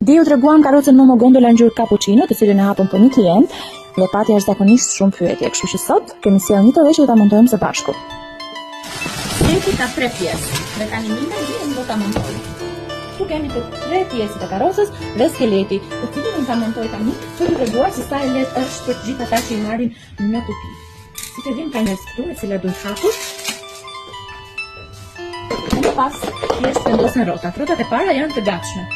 Dhe ju treguam karrocën Momo Gondola ngjyrë cappuccino, të cilën e hapëm për një klient dhe pati jashtëzakonisht shumë pyetje, kështu që sot kemi sjellë një të dhe që do ta montojmë së bashku. Seti ka 3 pjesë dhe tani Mina do ta montojë. Këtu kemi të 3 pjesët e karrocës dhe skeleti, të cilin unë ta montoj tani për të treguar se sa e lehtë është për të gjithë ata që i marrin në kupi. Si të vim ka një këtu e cila duhet hapur. Dhe pas thjesht vendosen rrotat. Rrotat e para janë të gatshme.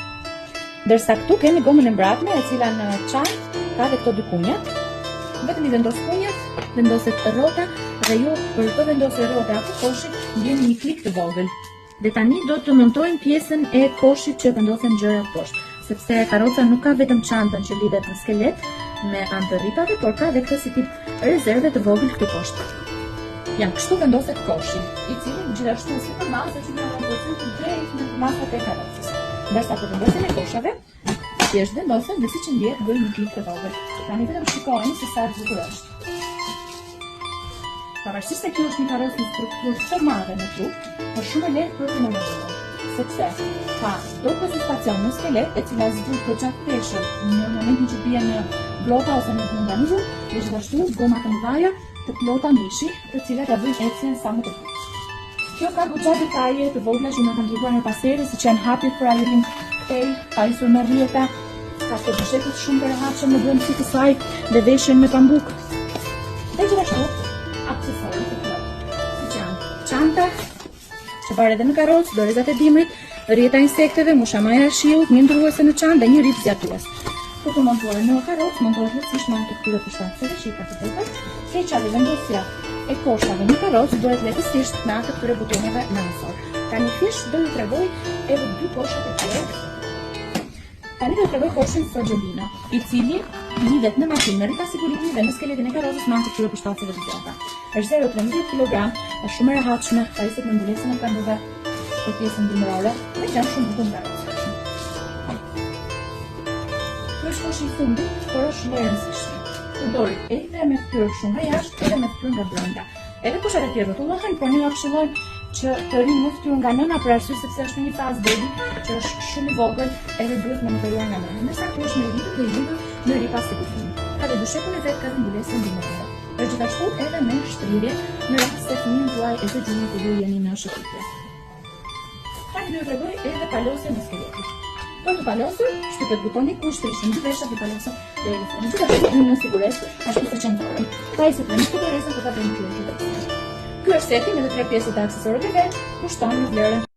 Ndërsa këtu kemi gomën e mbrapme e cila në çantë ka dhe këto dy kunjat. Vetëm i vendos kunjat, vendoset rrota dhe ju për të vendosur rrota apo koshit ndjeni një klik të vogël. Dhe tani do të montojmë pjesën e koshit që vendosen gjërat poshtë, sepse karroca nuk ka vetëm çantën që lidhet në skelet me anë të rripave, por ka dhe këtë si tip rezerve të vogël këtu poshtë. Janë kështu vendoset koshi, i cili gjithashtu si për masë që në proporcion të drejtë me masat e karrocës. Ndërsa për vendosin e koshave, thjesht vendosen dhe siç ndjehet bëjnë një klik të vogël. Tani vetëm shikojmë se sa bukur është. Pavarësisht se kjo është një karrocë në strukturë të madhe në trup, është shumë e lehtë për të montuar, sepse ka dorë stacion në skelet e cila zgjidhet për gjatë peshën në momentin që bie në bloka ose në organizëm, dhe gjithashtu goma të mëdha të plota mishi, të cilat ja bëjnë ecjen sa më të bukur. Kjo ka goxha detaje të vogla që më kanë treguar në pasere, siç janë hapjet për ajrin kthej, pajisur me rrjeta, ka të bëshetit shumë të rehatshëm në brendësi të saj dhe veshjen me pambuk. Dhe gjithashtu aksesorë të plotë, siç janë çanta, çfarë edhe në karrocë, dorezat e dimrit, rrjeta insekteve, mushamaja e shiut, një ndruese në çantë dhe një rip zgjatues. Për të montuar në karrocë, montohet lehtësisht me anë të këtyre përshtatshmeve që i ka të veta, keqja dhe vendosja e koshave në karrocë bëhet lehtësisht me anë të këtyre butoneve lansor. Tani thjesht do ju tregoj edhe 2 koshat e tjera. Tani do t'ju tregoj koshin Soggiolino, i cili lidhet në makinë me rrita sigurimi dhe në skeletin e karrocës me anë të këtyre përshtatshmeve të gjata. Është 0.13 kg, është shumë e rehatshme, pajisur me mbulesën e këmbëve për pjesën dimërore dhe janë shumë bukur nga karrocë. Është koshi i fundit, por është shumë e rëndësishme. Përdorit edhe me fytyrë shumë nga jashtë, edhe me fytyrë nga brenda. Edhe koshat e tjerë rrotullohen, por ne ju këshillojmë që të rini me fytyrë nga nëna për arsye sepse është një fazë baby që është shumë i vogël edhe duhet monitoruar nga nëna. Ndërsa kjo është me rritur dhe i lidhur në ripa sigurimi. Ka dhe dyshekun e vet ka dhe mbulesën dimërore. Është gjithashtu edhe me shtrirje në rast se fëmijën tuaj e dëgjoni të ju jeni në shëtitje. Tani do t'ju tregoj edhe palosjen e skeletit. Për të palosur, shtypet butoni ku shtrishën dy veshat i palosur dhe i lëfoni. Gjithashtu në sigurisht ashtu se qendrohen. Pajisjet me këto rrezën do ta bëjmë këtu. Ky është seti me 3 pjesë të aksesorëve vet, kushton një vlerë